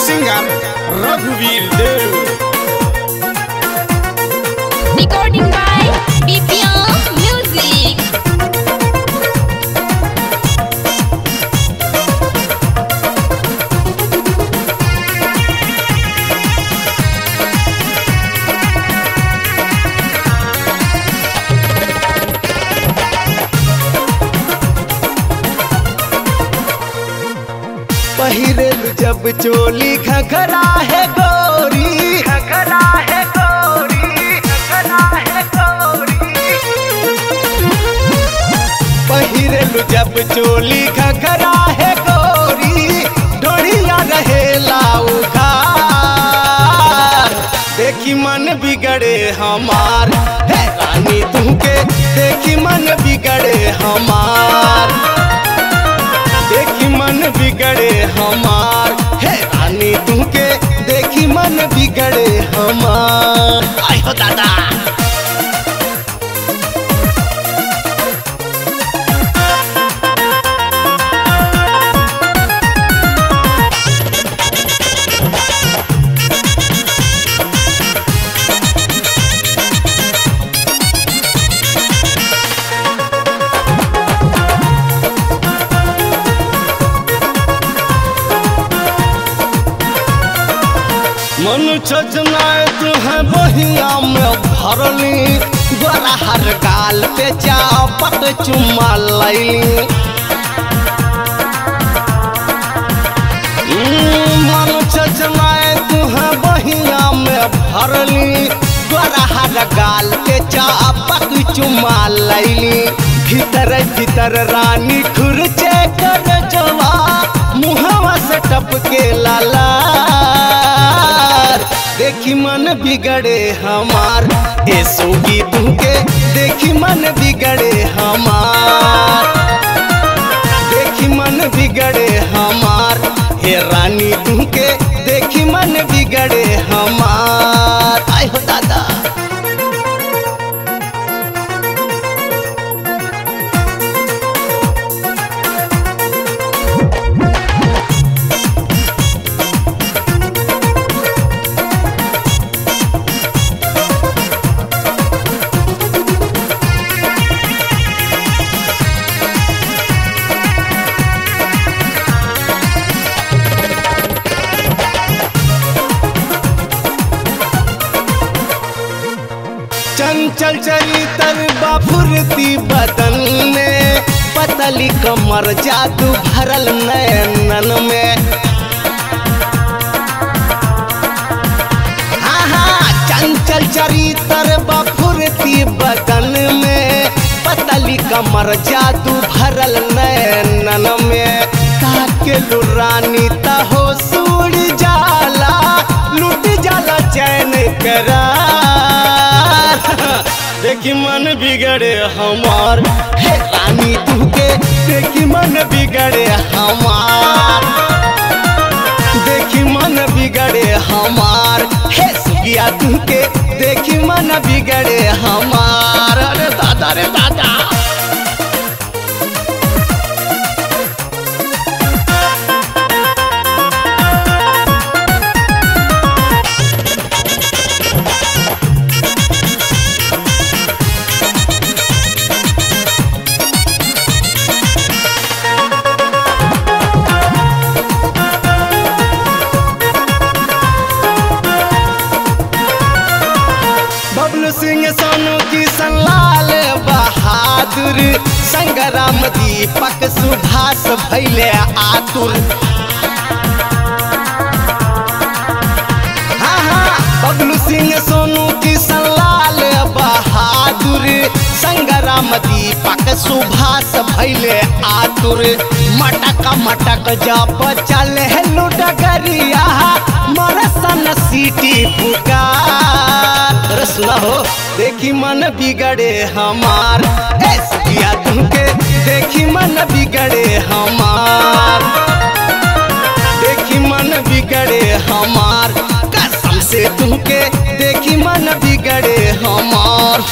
Singer रघुवीर देव। Recording by BPM Music। पहिरेल जब चोली घघरा है गोरी, घघरा है गोरी, घघरा है गोरी। पहिरेल जब चोली घघरा है गोरी, डोरिया रहे लाउघार। देखी मन बिगड़े हमार, हे रानी तुमके देखी मन बिगड़े हमार। देखी मन बिगड़े हमार, हे रानी तुमके देखी मन बिगड़े हमार। आई हो दादा। मन छजनाए तुहे बहिया में भरली, गोरा हर गाल पे चापट चुम्मा लैली। मन छजनाए तुहे बहिया में भरली, गोरा हर गाल पे चापट चुम्मा लैली। भीतर भीतर रानी खुरचे कर जवा, मुहवा से टपके लाला। देखी मन बिगड़े हमार, ए सोगी तुमके देखी मन बिगड़े हमार। देखी मन बिगड़े हमार, हे रानी तुमके देखी मन बिगड़े हमार। आई हो दादा। चंचल चरितर बाफुरती बदन में, पतली कमर जादू भरल नयनन में। हाँ हाँ, चंचल चरितर बाफुरती बदन में, पतली कमर जादू भरल नयनन में। ताके लुरानी तहो सूड़ जाला, लुट जाला चैन करार। देखी मन बिगड़े हमार, हे रानी तुमके देखी मन बिगड़े हमार। देखी मन बिगड़े हमार, हे सुगिया तुमके देखी मन बिगड़े हमार। अरे दादा रे दादा। बबलू सिंह सोनू की संलाल बहादुर, संग्राम दीपक सुभाष भैले आतुर। हाँ हाँ, बबलू सिंह सोनू की संलाल बहादुर, संग्राम दीपक सुभाष भैले आतुर। मटक मटक जब चले लुडगरिया, मरसन सीटी पुकार। सुना हो, देखी मन बिगड़े हमार, ऐसिया तुमके देखी मन बिगड़े हमार। देखी मन बिगड़े हमार, कसम से तुमके देखी मन बिगड़े हमार।